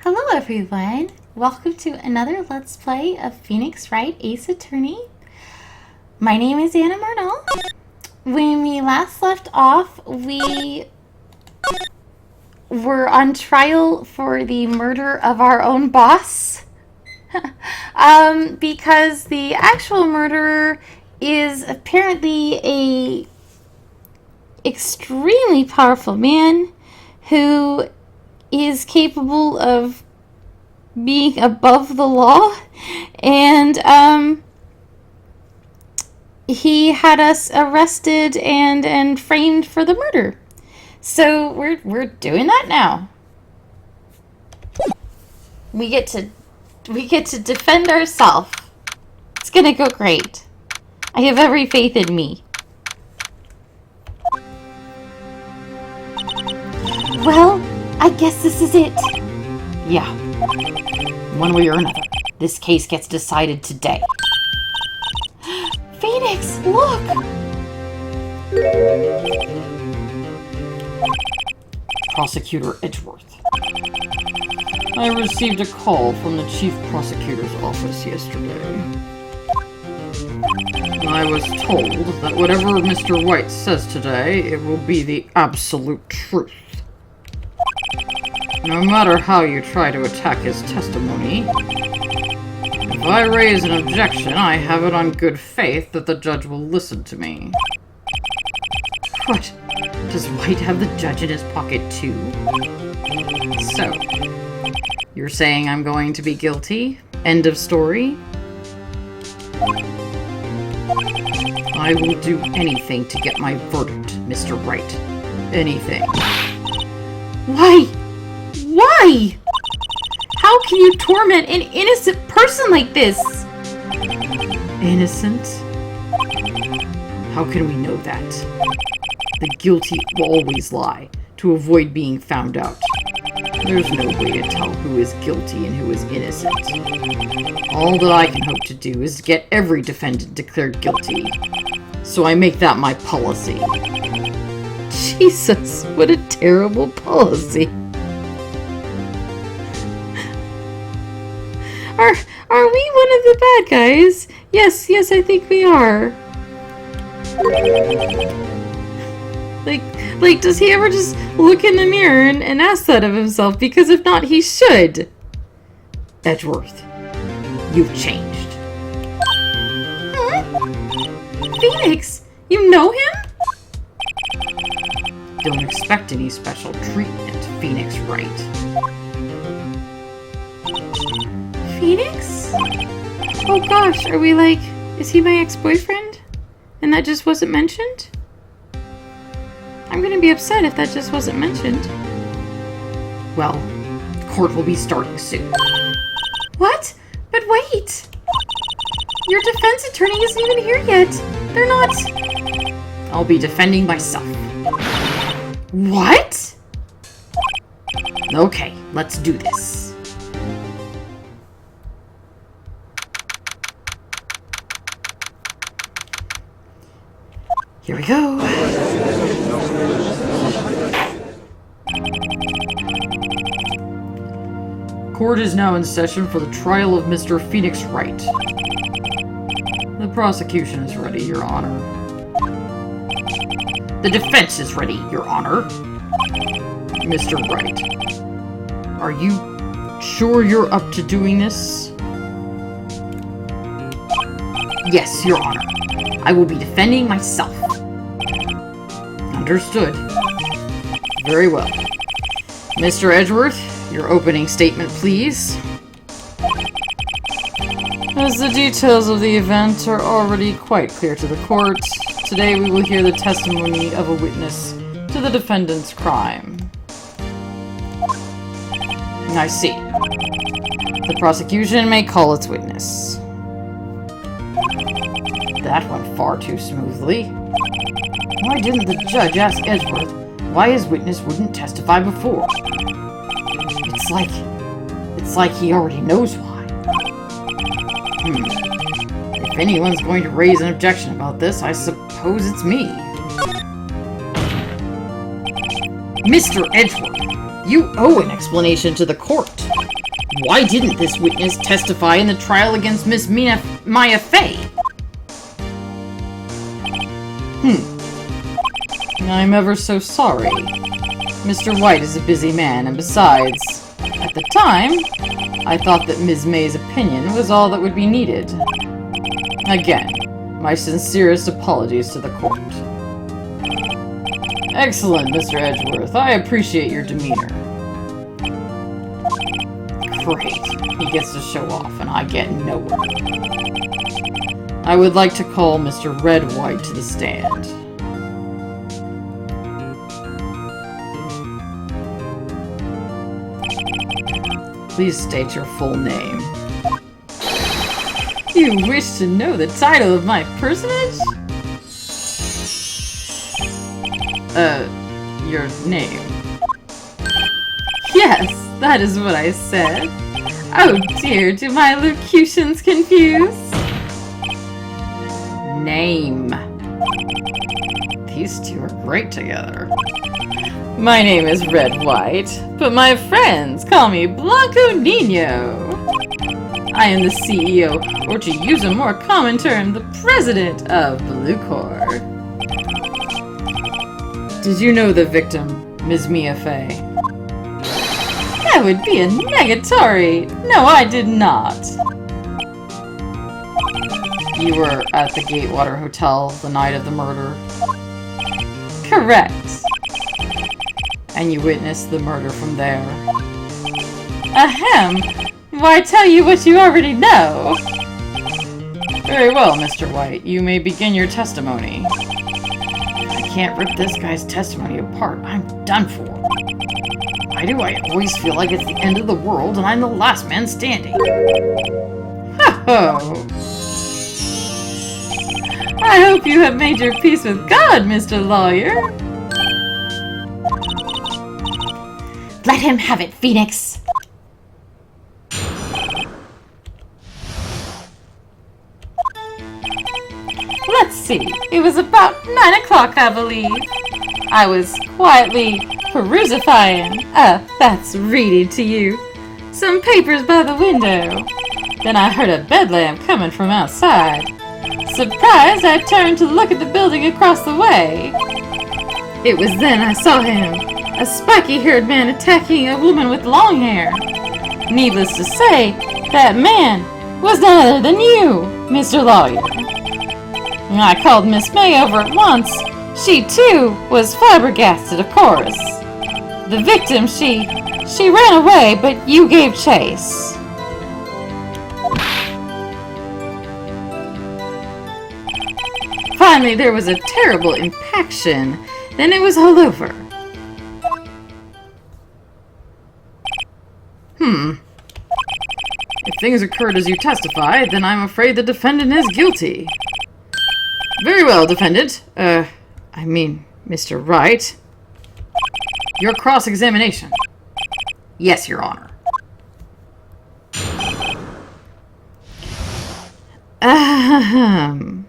Hello everyone! Welcome to another Let's Play of Phoenix Wright Ace Attorney. My name is Anna Murnell. When we last left off, we were on trial for the murder of our own boss. Because the actual murderer is apparently a extremely powerful man who is capable of being above the law, and he had us arrested and framed for the murder. So we're doing that now. We get to defend ourselves. It's gonna go great. I have every faith in me. Well, I guess this is it. Yeah. One way or another, this case gets decided today. Phoenix, look! Prosecutor Edgeworth. I received a call from the Chief Prosecutor's office yesterday. I was told that whatever Mr. Wright says today, it will be the absolute truth. No matter how you try to attack his testimony, if I raise an objection, I have it on good faith that the judge will listen to me. What? Does Wright have the judge in his pocket too? So, you're saying I'm going to be guilty? End of story? I will do anything to get my verdict, Mr. Wright. Anything. Why? Why? How can you torment an innocent person like this? Innocent? How can we know that? The guilty will always lie, to avoid being found out. There's no way to tell who is guilty and who is innocent. All that I can hope to do is get every defendant declared guilty. So I make that my policy. Jesus, what a terrible policy. Are we one of the bad guys? Yes, I think we are. Like, does he ever just look in the mirror and ask that of himself? Because if not, he should. Edgeworth, you've changed. Huh? Phoenix, you know him? Don't expect any special treatment, Phoenix Wright. Phoenix? Oh gosh, are we like, is he my ex-boyfriend? And that just wasn't mentioned? I'm gonna be upset if that just wasn't mentioned. Well, the court will be starting soon. What? But wait! Your defense attorney isn't even here yet. They're not... I'll be defending myself. What? Okay, let's do this. Here we go. Court is now in session for the trial of Mr. Phoenix Wright. The prosecution is ready, Your Honor. The defense is ready, Your Honor. Mr. Wright, are you sure you're up to doing this? Yes, Your Honor. I will be defending myself. Understood. Very well. Mr. Edgeworth, your opening statement, please. As the details of the event are already quite clear to the court, today we will hear the testimony of a witness to the defendant's crime. I see. The prosecution may call its witness. That went far too smoothly. Why didn't the judge ask Edgeworth why his witness wouldn't testify before? It's like he already knows why. If anyone's going to raise an objection about this, I suppose it's me. Mr. Edgeworth, you owe an explanation to the court. Why didn't this witness testify in the trial against Miss Maya Fey? I'm ever so sorry. Mr. White is a busy man, and besides, at the time, I thought that Ms. May's opinion was all that would be needed. Again, my sincerest apologies to the court. Excellent, Mr. Edgeworth. I appreciate your demeanor. Great. He gets to show off, and I get nowhere. I would like to call Mr. Red White to the stand. Please state your full name. You wish to know the title of my personage? Your name. Yes, that is what I said. Oh dear, do my locutions confuse? Name. These two are great together. My name is Red White, but my friends call me Blanco Nino. I am the CEO, or to use a more common term, the president of Blue Corps. Did you know the victim, Ms. Mia Fey? That would be a negatory. No, I did not. You were at the Gatewater Hotel the night of the murder? Correct. And you witnessed the murder from there? Ahem! Why tell you what you already know? Very well, Mr. White. You may begin your testimony. I can't rip this guy's testimony apart. I'm done for. Why do I always feel like it's the end of the world and I'm the last man standing? Ho-ho! I hope you have made your peace with God, Mr. Lawyer. Let him have it, Phoenix! Let's see, it was about 9 o'clock, I believe. I was quietly perusifying, that's reading to you, some papers by the window. Then I heard a bedlam coming from outside. Surprised, I turned to look at the building across the way. It was then I saw him, a spiky-haired man attacking a woman with long hair. Needless to say, that man was none other than you, Mr. Lawyer. I called Miss May over at once. She, too, was flabbergasted, of course. The victim, she ran away, but you gave chase. Finally, there was a terrible impaction. Then it was all over. If things occurred as you testify, then I'm afraid the defendant is guilty. Very well, defendant. Mr. Wright. Your cross-examination. Yes, Your Honor. Ahem.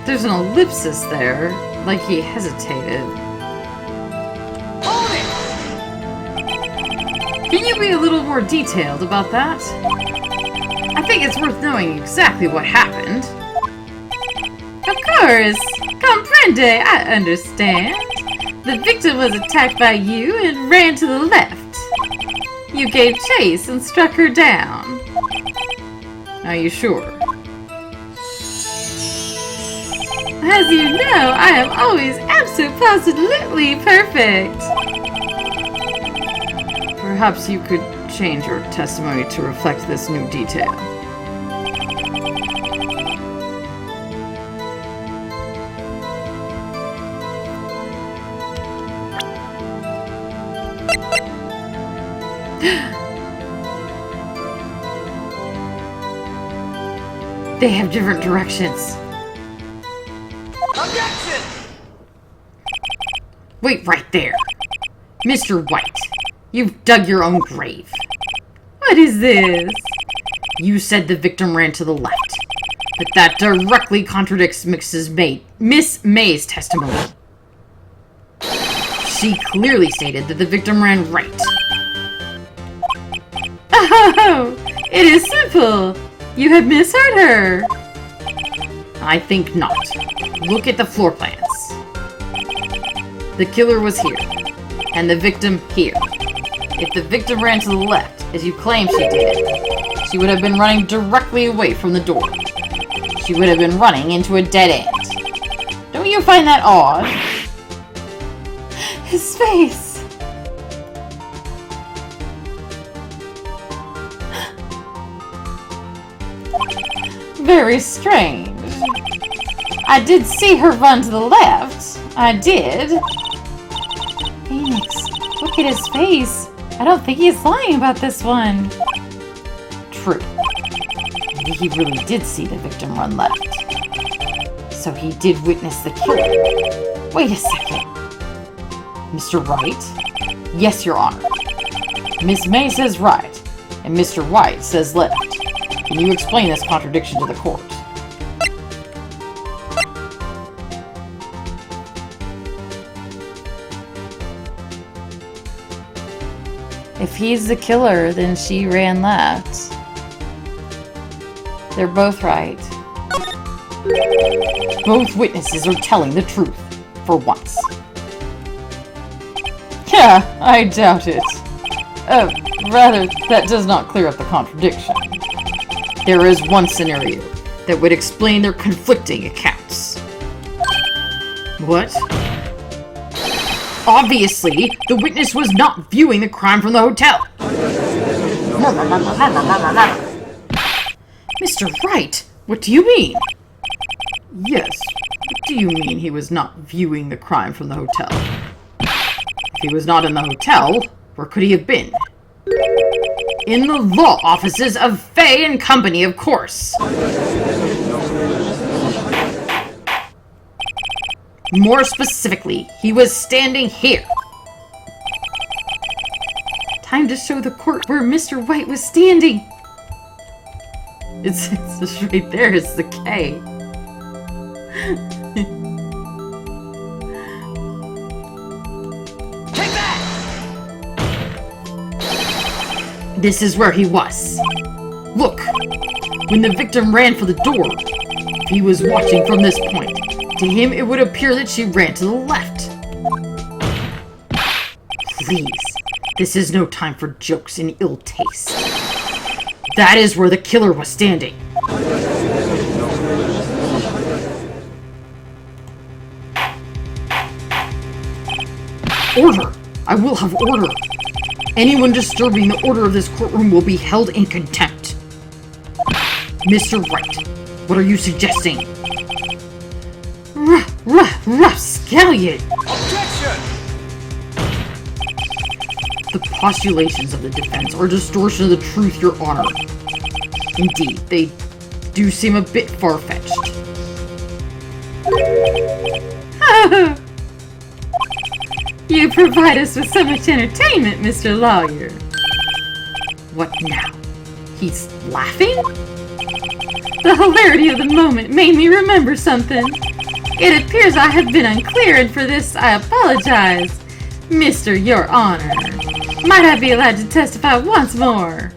There's an ellipsis there, like he hesitated. Can you be a little more detailed about that? I think it's worth knowing exactly what happened. Of course! Comprende, I understand. The victim was attacked by you and ran to the left. You gave chase and struck her down. Are you sure? As you know, I am always absolutely perfect. Perhaps you could change your testimony to reflect this new detail. They have different directions. Objection! Wait right there. Mr. White, you've dug your own grave. What is this? You said the victim ran to the left, but that directly contradicts Miss May's testimony. She clearly stated that the victim ran right. Oh, it is simple. You have misheard her. I think not. Look at the floor plans. The killer was here, and the victim here. If the victim ran to the left, as you claim she did, she would have been running directly away from the door. She would have been running into a dead end. Don't you find that odd? His face. Very strange. I did see her run to the left. I did. Phoenix, look at his face. I don't think he's lying about this one. True. Maybe he really did see the victim run left. So he did witness the killer. Wait a second. Mr. Wright? Yes, Your Honor. Miss May says right, and Mr. White says left. Can you explain this contradiction to the court? If he's the killer, then she ran left. They're both right. Both witnesses are telling the truth, for once. Yeah, I doubt it. Rather, that does not clear up the contradiction. There is one scenario that would explain their conflicting accounts. What? Obviously, the witness was not viewing the crime from the hotel. Mr. Wright, what do you mean? Yes, what do you mean he was not viewing the crime from the hotel? If he was not in the hotel, where could he have been? In the law offices of Fay and Company, of course. More specifically, he was standing here. Time to show the court where Mr. White was standing. It's just right there, it's the K. Take that! This is where he was. Look, when the victim ran for the door, if he was watching from this point, to him it would appear that she ran to the left. Please, this is no time for jokes and ill taste. That is where the killer was standing. Order! I will have order! Anyone disturbing the order of this courtroom will be held in contempt. Mr. Wright, what are you suggesting? Rapscallion! Objection! The postulations of the defense are a distortion of the truth, Your Honor. Indeed, they do seem a bit far-fetched. Oh, you provide us with so much entertainment, Mr. Lawyer. What now? He's laughing? The hilarity of the moment made me remember something. It appears I have been unclear, and for this I apologize. Mr. Your Honor, might I be allowed to testify once more?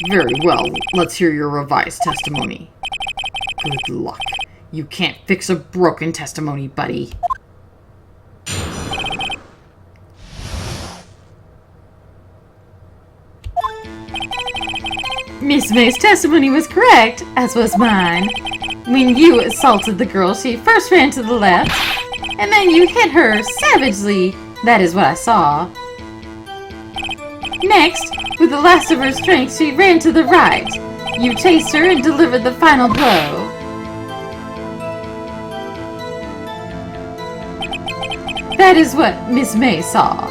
Very well, let's hear your revised testimony. Good luck. You can't fix a broken testimony, buddy. Miss May's testimony was correct, as was mine. When you assaulted the girl, she first ran to the left, and then you hit her savagely. That is what I saw. Next, with the last of her strength, she ran to the right. You chased her and delivered the final blow. That is what Miss May saw.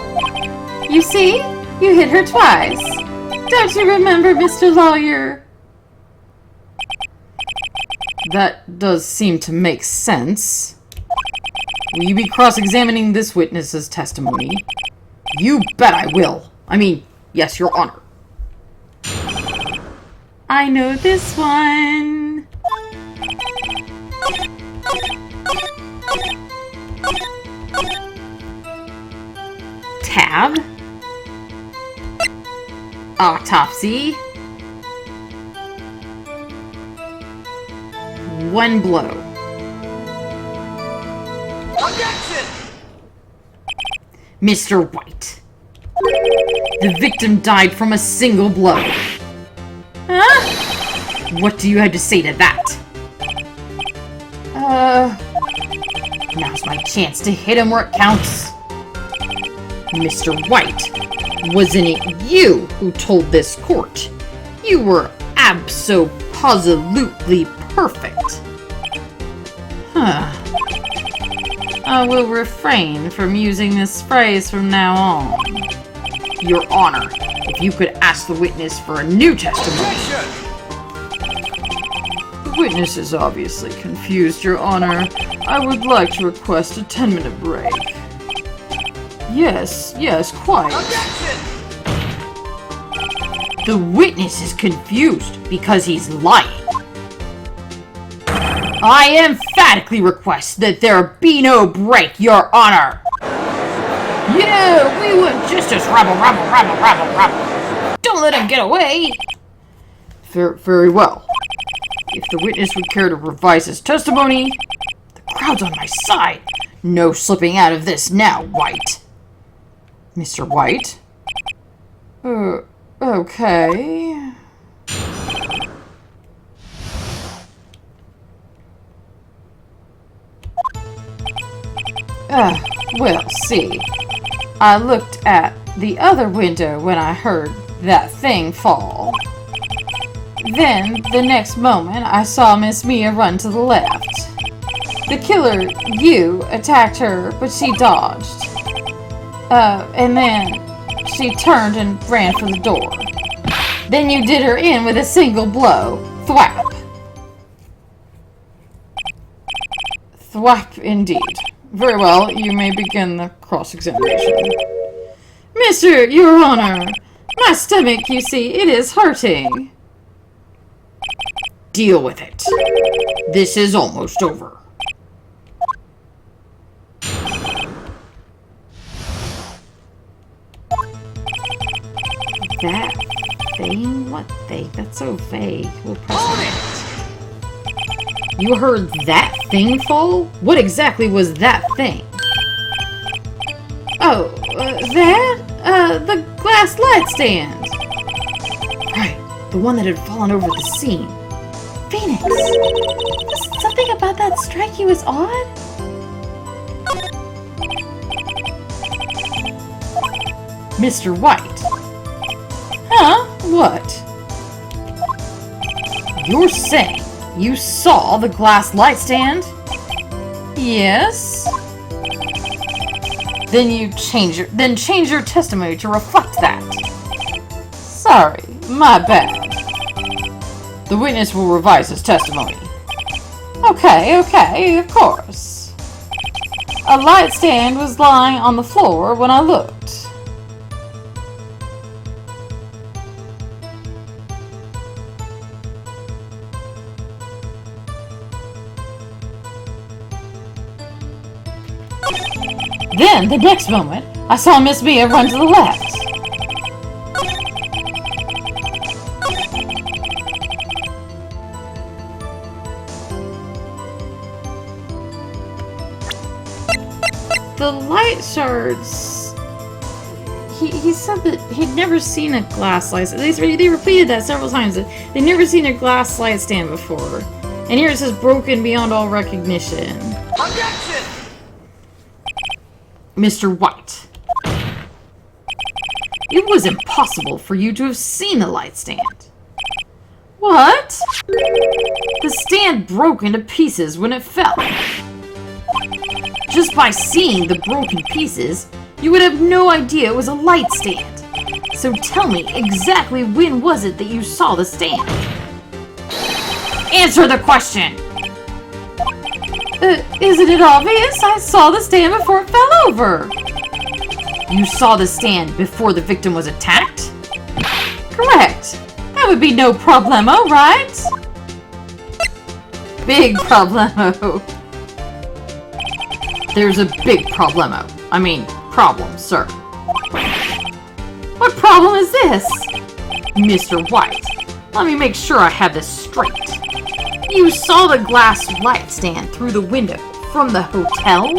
You see, You hit her twice. Don't you remember, Mr. Lawyer? That does seem to make sense. Will you be cross-examining this witness's testimony? You bet I will. I mean, yes, Your Honor. I know this one. Tab. Autopsy. One blow. Objection! Mr. White. The victim died from a single blow. Huh? What do you have to say to that? Now's my chance to hit him where it counts. Mr. White, wasn't it you who told this court you were abso-positively perfect? Huh. I will refrain from using this phrase from now on. Your Honor, if you could ask the witness for a new testimony. Objection! The witness is obviously confused, Your Honor. I would like to request a 10-minute break. Yes, quite. Objection! The witness is confused because he's lying. I emphatically request that there be no break, Your Honor. Yeah, we would just rabble. Don't let him get away. Very well. If the witness would care to revise his testimony, the crowd's on my side. No slipping out of this now, White. Mr. White? Okay. Well, see. I looked at the other window when I heard that thing fall. Then, the next moment, I saw Miss Mia run to the left. The killer, you, attacked her, but she dodged. And then she turned and ran for the door. Then you did her in with a single blow. Thwap. Thwap, indeed. Very well, you may begin the cross-examination. Mr. Your Honor, my stomach, you see, it is hurting. Deal with it. This is almost over. That thing? What thing? That's so vague. We'll press it. You heard that thing fall? What exactly was that thing? Oh, the glass light stand. Right, the one that had fallen over the scene. Phoenix, was something about that strike you as odd? Mr. White. Huh? What? You're saying you saw the glass light stand? Yes. Then change your testimony to reflect that. Sorry, my bad. The witness will revise his testimony. Okay, of course. A light stand was lying on the floor when I looked. Then, the next moment, I saw Miss Mia run to the left. The light shards... He said that he'd never seen a glass light stand. They repeated that several times. They'd never seen a glass light stand before. And here it says broken beyond all recognition. Objection! Mr. White. It was impossible for you to have seen the light stand. What? The stand broke into pieces when it fell. Just by seeing the broken pieces, you would have no idea it was a light stand, So tell me, exactly when was it that you saw the stand? Answer the question! Isn't it obvious? I saw the stand before it fell over. You saw the stand before the victim was attacked? Correct. That would be no problemo, right? Big problemo. There's a big problemo. I mean, problem, sir. What problem is this? Mr. White, let me make sure I have this straight. You saw the glass light stand through the window from the hotel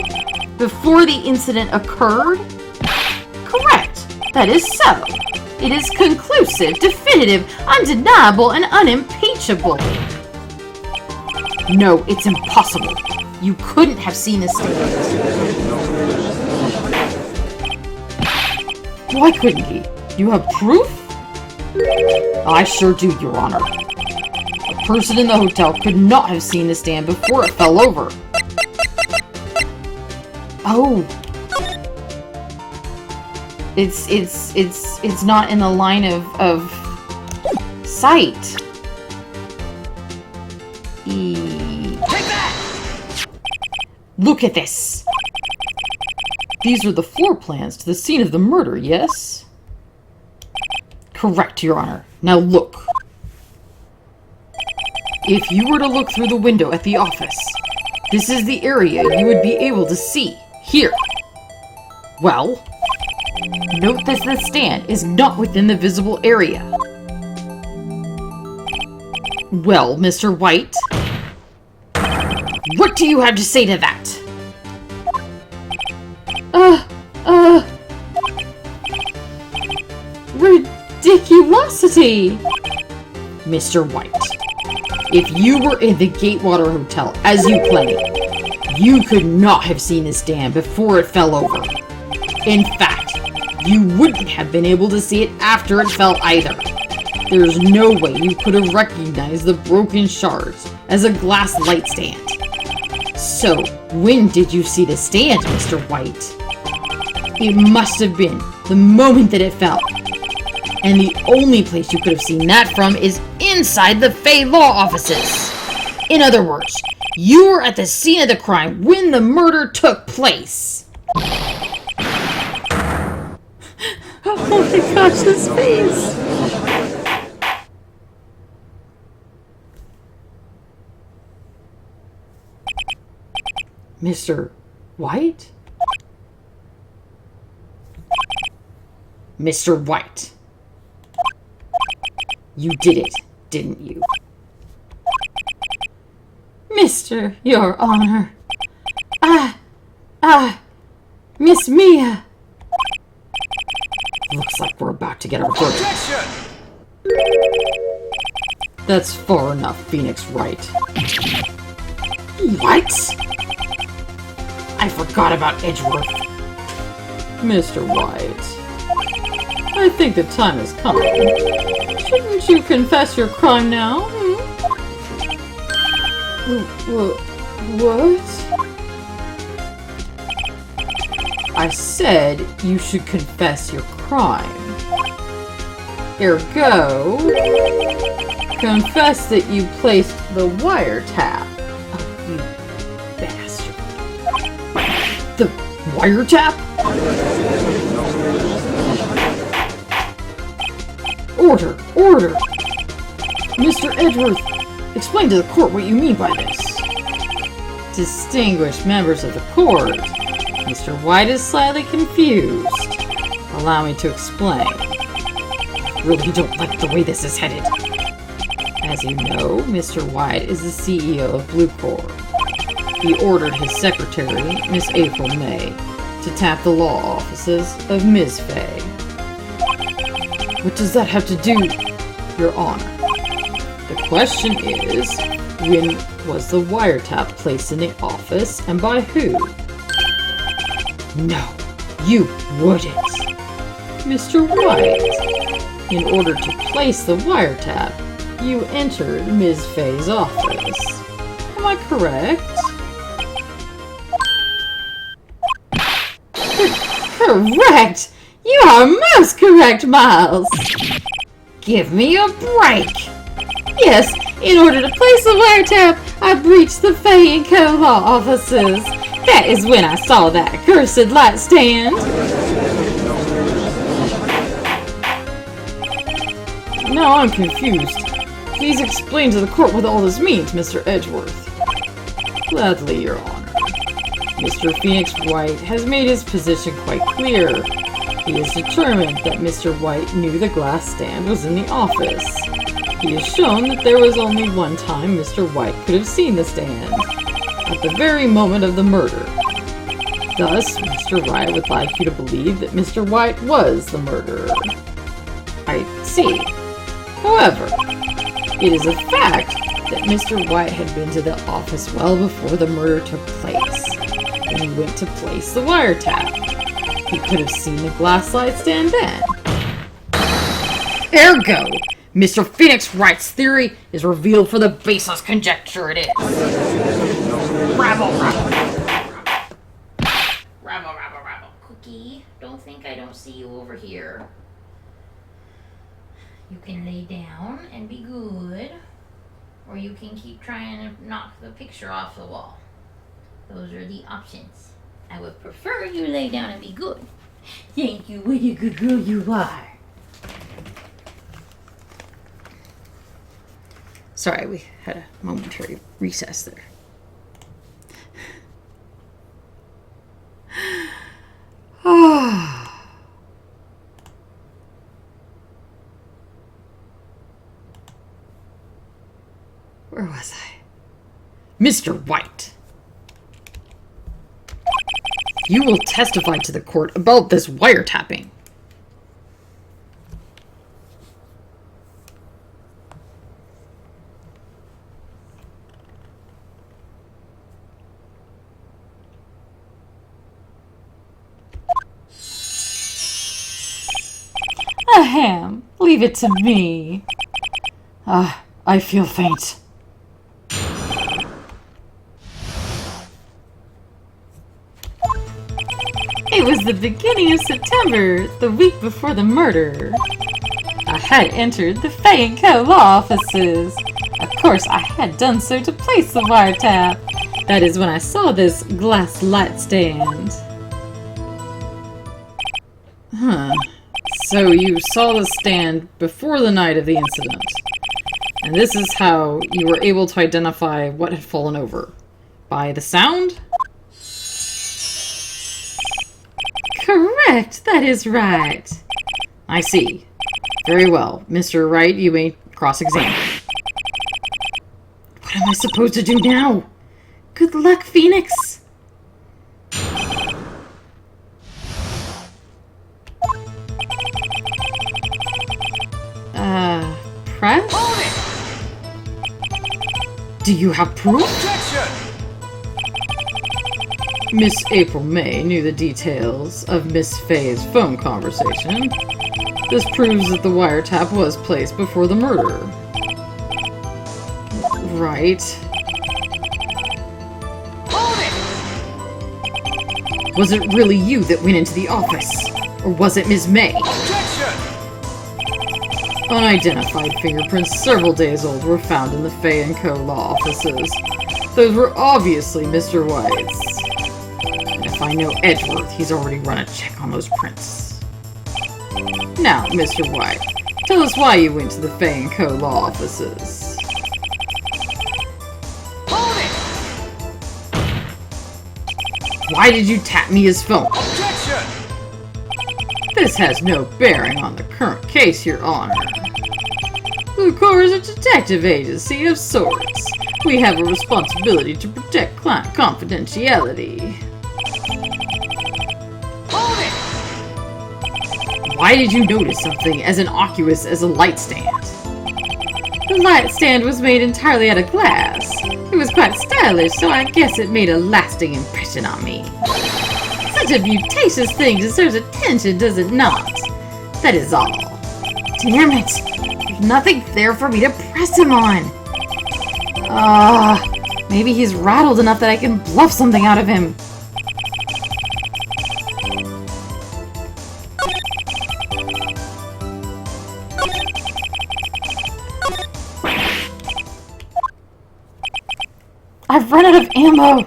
before the incident occurred? Correct. That is so. It is conclusive, definitive, undeniable, and unimpeachable. No, it's impossible. You couldn't have seen the stand. Why couldn't he? You have proof? I sure do, Your Honor. A person in the hotel could not have seen the stand before it fell over. Oh. It's not in the line of sight. Take that! Look at this! These are the floor plans to the scene of the murder, yes? Correct, Your Honor. Now look. If you were to look through the window at the office, this is the area you would be able to see. Here. Well, note that the stand is not within the visible area. Well, Mr. White, what do you have to say to that? Ridiculosity! Mr. White, if you were in the Gatewater Hotel, as you claim, you could not have seen the stand before it fell over. In fact, you wouldn't have been able to see it after it fell either. There's no way you could have recognized the broken shards as a glass light stand. So, when did you see the stand, Mr. White? It must have been the moment that it fell. And the only place you could have seen that from is inside the Fay Law offices. In other words, you were at the scene of the crime when the murder took place. Oh my gosh, this face! Mr. White? Mr. White. You did it, didn't you? Mr. Your Honor. Miss Mia. Looks like we're about to get our verdict. Objection! That's far enough, Phoenix Wright. What? I forgot about Edgeworth. Mr. White, I think the time has come. Shouldn't you confess your crime now? What? I said you should confess your crime. Ergo, confess that you placed the wiretap. Oh, you bastard. The wiretap? Order! Order! Mr. Edgeworth, explain to the court what you mean by this. Distinguished members of the court, Mr. White is slightly confused. Allow me to explain. I really don't like the way this is headed. As you know, Mr. White is the CEO of Blue Corps. He ordered his secretary, Miss April May, to tap the law offices of Ms. Fay. What does that have to do, Your Honor? The question is, when was the wiretap placed in the office and by who? No, you wouldn't. Mr. White, in order to place the wiretap, you entered Ms. Fay's office. Am I correct? Correct! You are most correct, Miles. Give me a break. Yes, in order to place the wiretap, I breached the Fay & Co. law offices. That is when I saw that cursed light stand. Now I'm confused. Please explain to the court what all this means, Mr. Edgeworth. Gladly, Your Honor. Mr. Phoenix Wright has made his position quite clear. He is determined that Mr. White knew the glass stand was in the office. He has shown that there was only one time Mr. White could have seen the stand, at the very moment of the murder. Thus, Mr. Wright would like you to believe that Mr. White was the murderer. I see. However, it is a fact that Mr. White had been to the office well before the murder took place, when he went to place the wiretap. He could have seen the glass light stand then. Ergo, Mr. Phoenix Wright's theory is revealed for the baseless conjecture it is. Rabble, rabble. Rabble, rabble, rabble. Cookie, don't think I don't see you over here. You can lay down and be good, or you can keep trying to knock the picture off the wall. Those are the options. I would prefer you lay down and be good. Thank you, what a good girl you are. Sorry, we had a momentary recess there. Where was I? Mr. White! You will testify to the court about this wiretapping. Ahem, leave it to me. I feel faint. It was the beginning of September, the week before the murder. I had entered the Fay & Co. law offices. Of course, I had done so to place the wiretap. That is when I saw this glass light stand. Huh. So you saw the stand before the night of the incident. And this is how you were able to identify what had fallen over. By the sound? Correct, that is right. I see. Very well. Mr. Wright, you may cross-examine. What am I supposed to do now? Good luck, Phoenix. Press? Do you have proof? Miss April May knew the details of Miss Fay's phone conversation. This proves that the wiretap was placed before the murder. Right. Was it really you that went into the office? Or was it Miss May? Unidentified fingerprints several days old were found in the Fay & Co. law offices. Those were obviously Mr. White's. And if I know Edgeworth, he's already run a check on those prints. Now, Mr. White, tell us why you went to the Fay & Co. law offices. Why did you tap me his phone? This has no bearing on the current case, Your Honor. The Corps is a detective agency of sorts. We have a responsibility to protect client confidentiality. Why did you notice something as innocuous as a light stand? The light stand was made entirely out of glass. It was quite stylish, so I guess it made a lasting impression on me. Such a beauticious thing deserves attention, does it not? That is all. Damn it! There's nothing there for me to press him on. Maybe he's rattled enough that I can bluff something out of him. I've run out of ammo!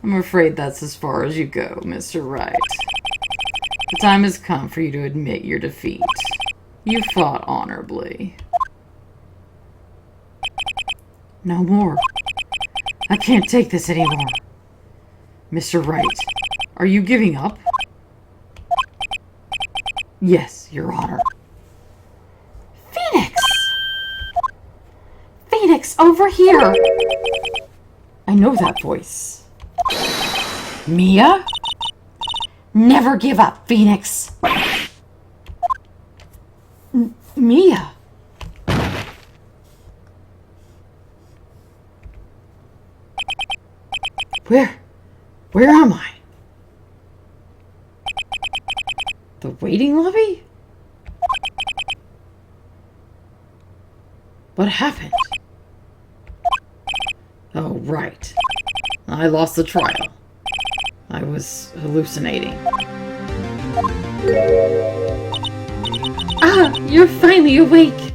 I'm afraid that's as far as you go, Mr. Wright. The time has come for you to admit your defeat. You fought honorably. No more. I can't take this anymore. Mr. Wright, are you giving up? Yes, Your Honor. Phoenix! Phoenix, over here! I know that voice. Mia? Never give up, Phoenix! Mia? Where am I? The waiting lobby? What happened? Oh, right. I lost the trial. I was hallucinating. Ah, you're finally awake.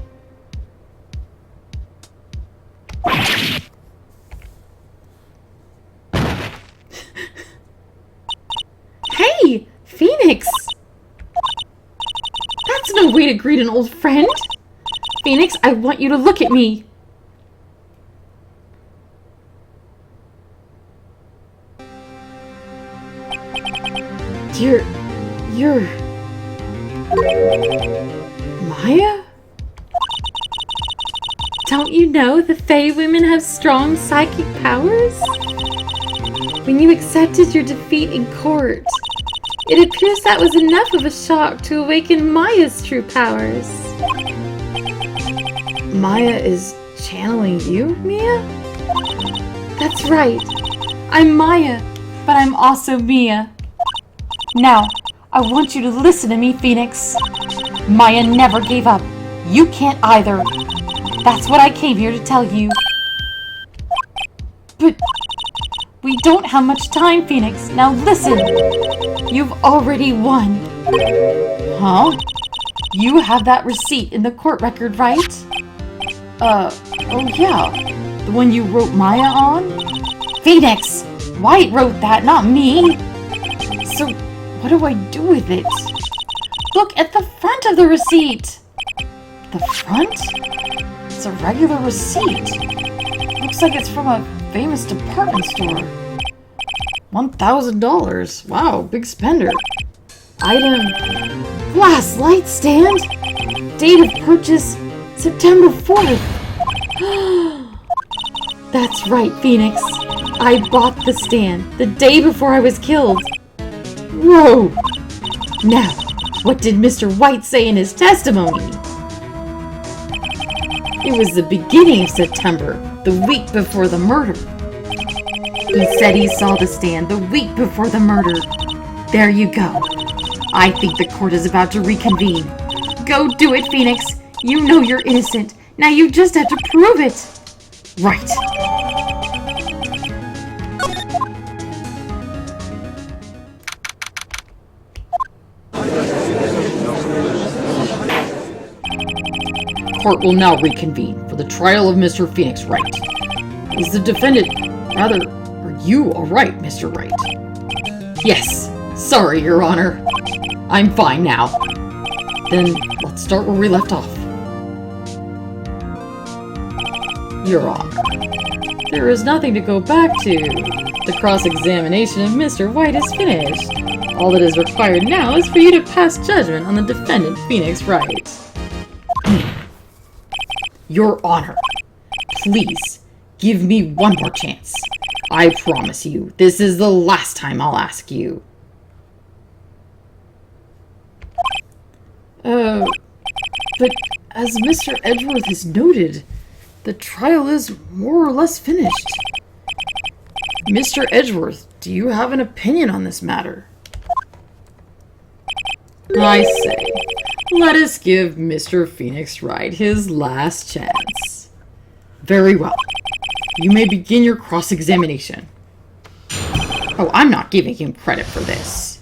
Hey, Phoenix! That's no way to greet an old friend. Phoenix, I want you to look at me. You're... Maya? Don't you know the Fae women have strong psychic powers? When you accepted your defeat in court, it appears that was enough of a shock to awaken Maya's true powers. Maya is channeling you, Mia? That's right. I'm Maya, but I'm also Mia. Now, I want you to listen to me, Phoenix. Maya never gave up. You can't either. That's what I came here to tell you. But we don't have much time, Phoenix. Now listen. You've already won. Huh? You have that receipt in the court record, right? Oh yeah. The one you wrote Maya on? Phoenix! Wright wrote that, not me. So, what do I do with it? Look at the front of the receipt. The front? It's a regular receipt. Looks like it's from a famous department store. $1,000. Wow, big spender. Item: glass light stand. Date of purchase: September 4th. That's right, Phoenix. I bought the stand the day before I was killed. Whoa! Now, what did Mr. Wright say in his testimony? It was the beginning of September, the week before the murder. He said he saw the stand the week before the murder. There you go. I think the court is about to reconvene. Go do it, Phoenix. You know you're innocent. Now you just have to prove it. Right. Court will now reconvene for the trial of Mr. Phoenix Wright. Is the defendant... Rather, are you alright, Mr. Wright? Yes. Sorry, Your Honor. I'm fine now. Then, let's start where we left off. Your Honor, there is nothing to go back to. The cross-examination of Mr. Wright is finished. All that is required now is for you to pass judgment on the defendant, Phoenix Wright. Your Honor, please, give me one more chance. I promise you, this is the last time I'll ask you. But as Mr. Edgeworth has noted, the trial is more or less finished. Mr. Edgeworth, do you have an opinion on this matter? I say, let us give Mr. Phoenix Wright his last chance. Very well. You may begin your cross-examination. Oh, I'm not giving him credit for this.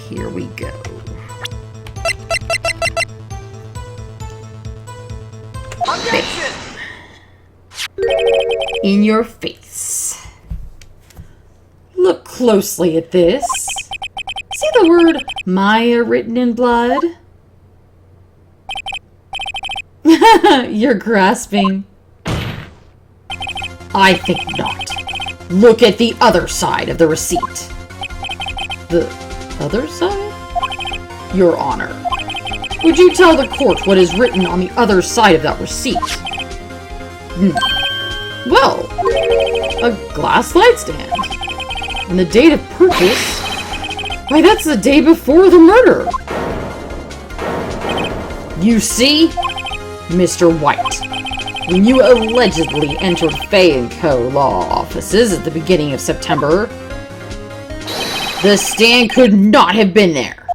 Here we go. This. in your face. Look closely at this. See the word Maya written in blood? You're grasping. I think not. Look at the other side of the receipt. The other side? Your Honor, would you tell the court what is written on the other side of that receipt? Well, a glass light stand. And the date of purchase? Why, that's the day before the murder. You see, Mr. White, when you allegedly entered Fay & Co. law offices at the beginning of September, the stand could not have been there.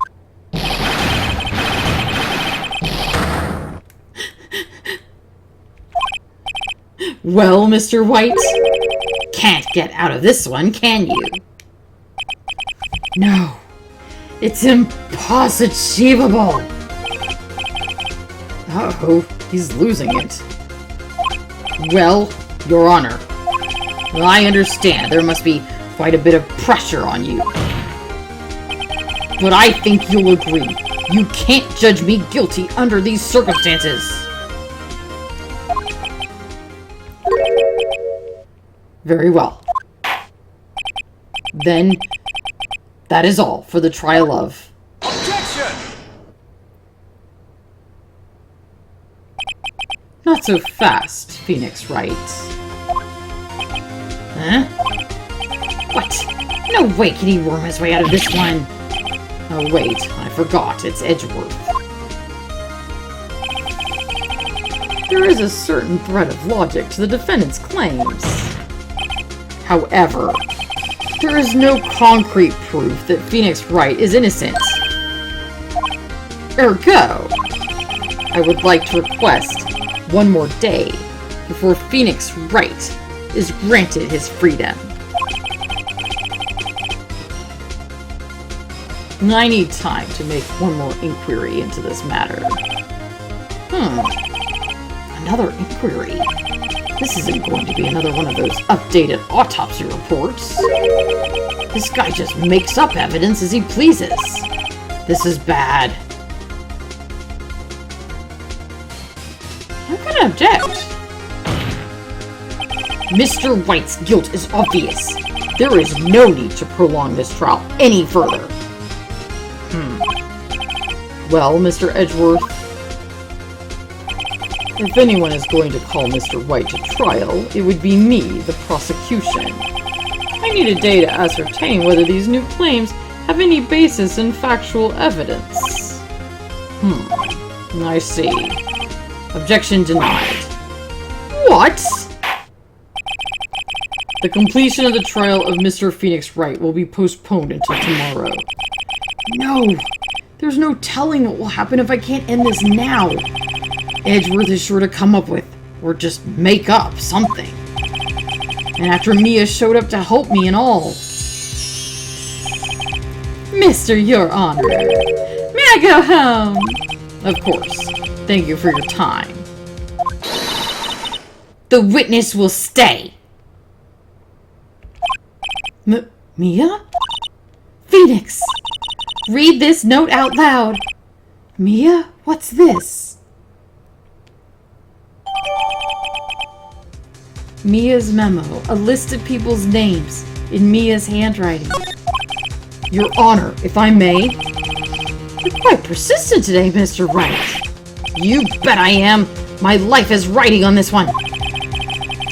Well, Mr. White, can't get out of this one, can you? No, it's impossible. Uh-oh, he's losing it. Well, Your Honor, I understand there must be quite a bit of pressure on you. But I think you'll agree, you can't judge me guilty under these circumstances. Very well. Then, that is all for the trial of... Objection! Not so fast, Phoenix Wright. Huh? What? No way can he worm his way out of this one. Oh wait, I forgot, it's Edgeworth. There is a certain thread of logic to the defendant's claims. However, there is no concrete proof that Phoenix Wright is innocent. Ergo, I would like to request one more day before Phoenix Wright is granted his freedom. I need time to make one more inquiry into this matter. Another inquiry? This isn't going to be another one of those updated autopsy reports. This guy just makes up evidence as he pleases. This is bad. How can I object? Mr. White's guilt is obvious. There is no need to prolong this trial any further. Well, Mr. Edgeworth, if anyone is going to call Mr. White to trial, it would be me, the prosecution. I need a day to ascertain whether these new claims have any basis in factual evidence. I see. Objection denied. What? The completion of the trial of Mr. Phoenix Wright will be postponed until tomorrow. No! There's no telling what will happen if I can't end this now. Edgeworth is sure to come up with, or just make up, something. And after Mia showed up to help me and all. Mr. Your Honor, may I go home? Of course. Thank you for your time. The witness will stay. Mia? Phoenix! Read this note out loud. Mia, what's this? Mia's memo, a list of people's names in Mia's handwriting. Your Honor, if I may. You're quite persistent today, Mr. Wright. You bet I am. My life is writing on this one.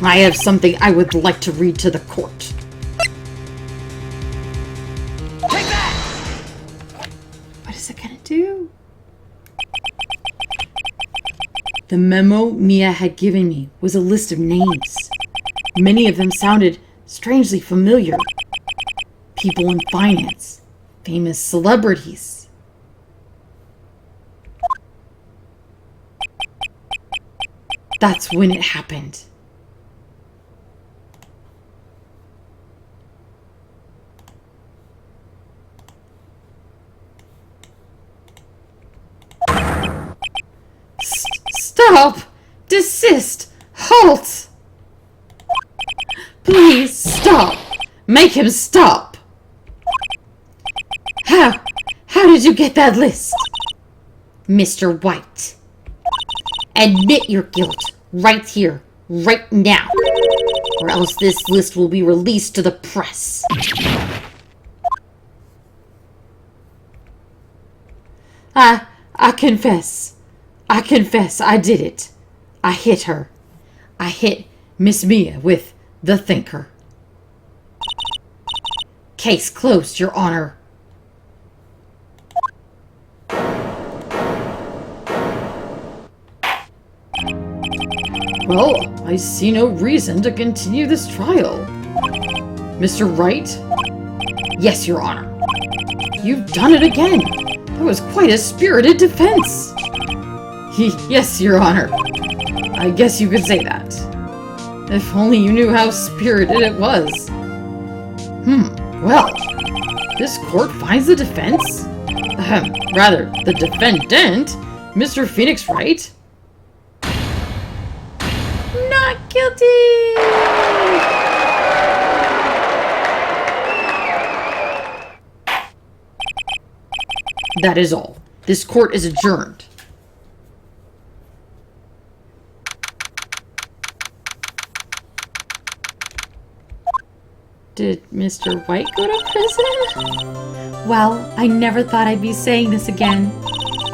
I have something I would like to read to the court. Take that! What is it gonna do? The memo Mia had given me was a list of names. Many of them sounded strangely familiar. People in finance, famous celebrities. That's when it happened. Stop! Desist! Halt! Please stop! Make him stop! How did you get that list? Mr. White, admit your guilt right here, right now, or else this list will be released to the press. I confess. I confess I did it. I hit her. I hit Miss Mia with the thinker. Case closed, Your Honor. Well, I see no reason to continue this trial. Mr. Wright? Yes, Your Honor. You've done it again! That was quite a spirited defense! Yes, Your Honor. I guess you could say that. If only you knew how spirited it was. Well, this court finds the defense? Rather, the defendant, Mr. Phoenix Wright, Not guilty! That is all. This court is adjourned. Did Mr. White go to prison? Well, I never thought I'd be saying this again.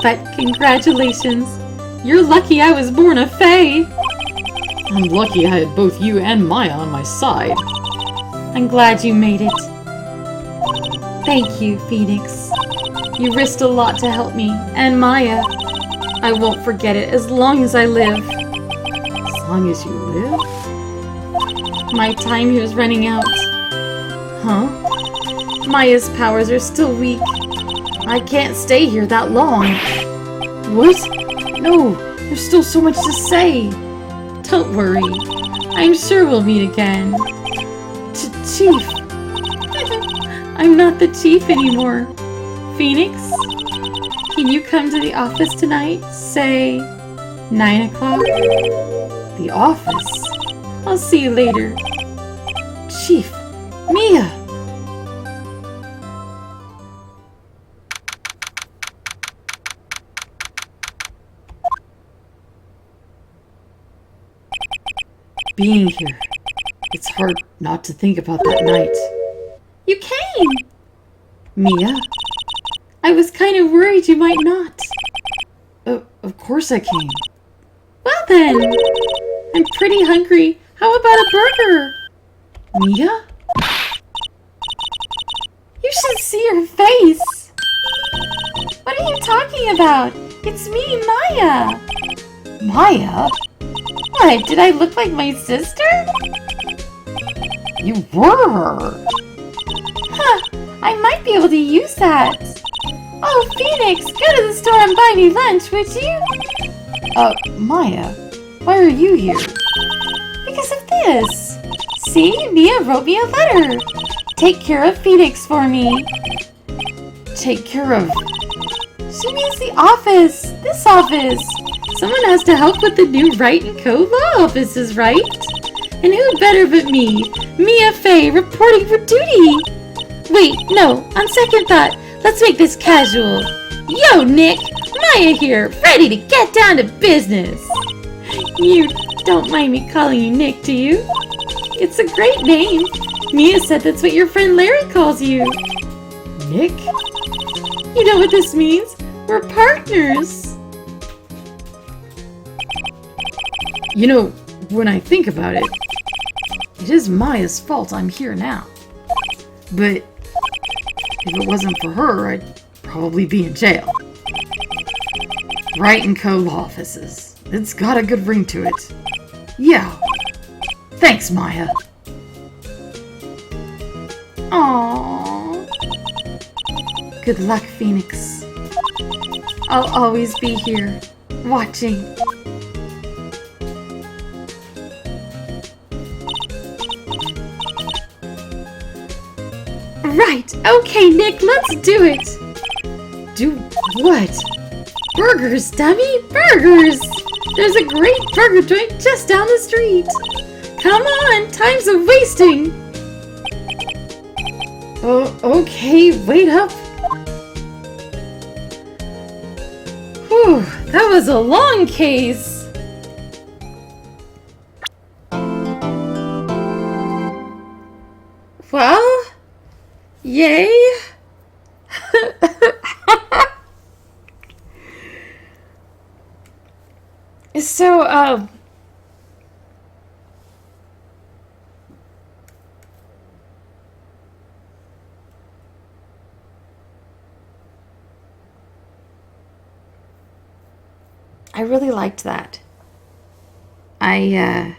But congratulations. You're lucky I was born a fae. I'm lucky I had both you and Maya on my side. I'm glad you made it. Thank you, Phoenix. You risked a lot to help me, and Maya. I won't forget it as long as I live. As long as you live? My time here is running out. Huh? Maya's powers are still weak. I can't stay here that long. What? No, there's still so much to say. Don't worry. I'm sure we'll meet again. Chief. I'm not the chief anymore. Phoenix, can you come to the office tonight? Say 9 o'clock? The office? I'll see you later. Chief. Mia. Being here, it's hard not to think about that night. You came! Mia? I was kind of worried you might not. Of course I came. Well then, I'm pretty hungry. How about a burger? Mia? You should see her face. What are you talking about? It's me, Maya. Maya? What, did I look like my sister? You were! Huh, I might be able to use that. Oh, Phoenix, go to the store and buy me lunch, would you? Maya, why are you here? Because of this. See, Mia wrote me a letter. Take care of Phoenix for me. Take care of... She means the office. This office. Someone has to help with the new Wright & Co. law offices, right? And who better but me, Mia Fey, reporting for duty? Wait, no, on second thought, let's make this casual. Yo, Nick, Maya here, ready to get down to business. You don't mind me calling you Nick, do you? It's a great name. Mia said that's what your friend Larry calls you. Nick? You know what this means? We're partners. You know, when I think about it, it is Maya's fault I'm here now. But if it wasn't for her, I'd probably be in jail. Wright & Co. law offices. It's got a good ring to it. Yeah. Thanks, Maya. Aww. Good luck, Phoenix. I'll always be here, watching. Right, okay, Nick, let's do it. Do what? Burgers, dummy, burgers! There's a great burger joint just down the street. Come on, time's a wasting. Oh, okay, wait up. Whew, that was a long case. Well, yay. So, I really liked that. I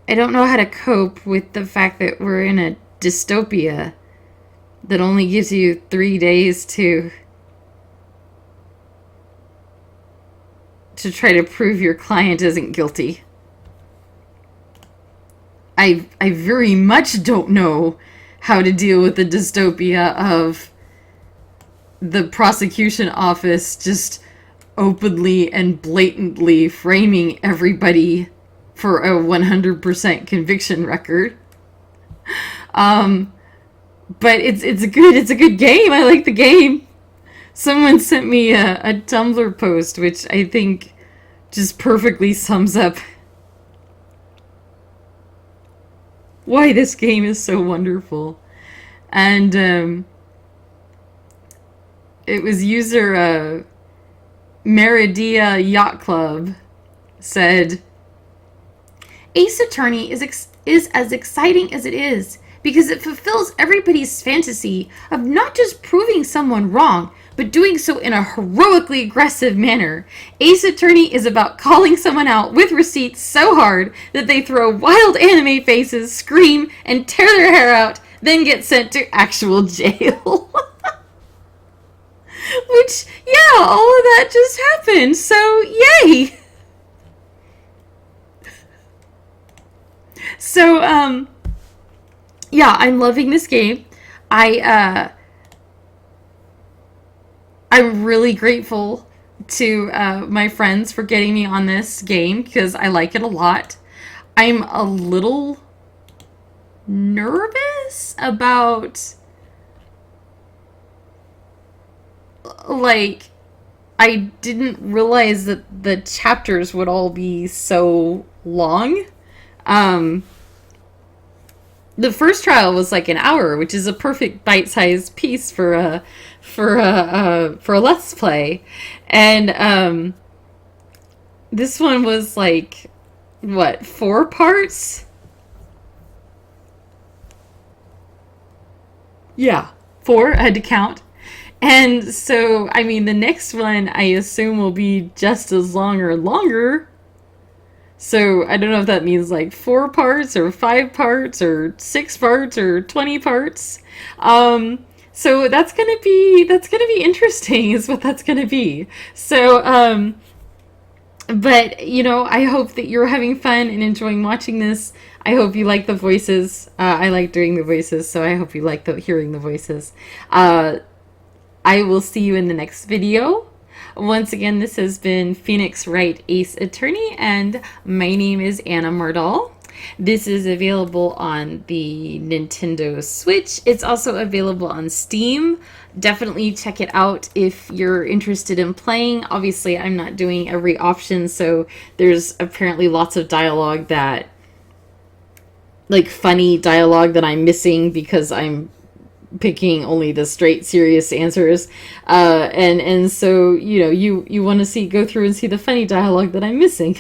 don't know how to cope with the fact that we're in a dystopia that only gives you 3 days to try to prove your client isn't guilty. I very much don't know how to deal with the dystopia of the prosecution office just openly and blatantly framing everybody for a 100% conviction record. But it's a good game. I like the game. Someone sent me a Tumblr post, which I think just perfectly sums up why this game is so wonderful. And it was user Meridia Yacht Club said, Ace Attorney is as exciting as it is because it fulfills everybody's fantasy of not just proving someone wrong, but doing so in a heroically aggressive manner. Ace Attorney is about calling someone out with receipts so hard that they throw wild anime faces, scream, and tear their hair out, then get sent to actual jail. Which, yeah, all of that just happened, so yay! So, yeah, I'm loving this game. I'm really grateful to my friends for getting me on this game because I like it a lot. I'm a little nervous about, like, I didn't realize that the chapters would all be so long. The first trial was like an hour, which is a perfect bite-sized piece for a Let's Play, and this one was like, what, 4 parts? Yeah, 4. I had to count. And so, I mean, the next one I assume will be just as long or longer. So I don't know if that means like 4 parts or 5 parts or 6 parts or 20 parts. So that's gonna be interesting, is what that's gonna be. So, but you know, I hope that you're having fun and enjoying watching this. I hope you like the voices. I like doing the voices, so I hope you like hearing the voices. I will see you in the next video. Once again, this has been Phoenix Wright Ace Attorney, and my name is Anna Murdahl. This is available on the Nintendo Switch. It's also available on Steam. Definitely check it out if you're interested in playing. Obviously, I'm not doing every option, so there's apparently lots of dialogue that, like funny dialogue that I'm missing because I'm picking only the straight serious answers, and so you know you want to go through and see the funny dialogue that I'm missing.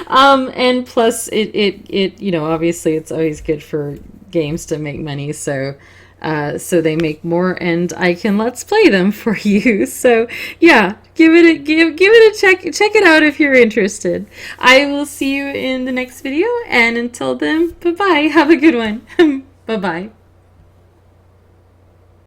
And plus it you know, obviously it's always good for games to make money, so they make more and I can let's play them for you. So yeah, give it a check it out if you're interested. I will see you in the next video, and until then, bye bye, have a good one. Bye bye.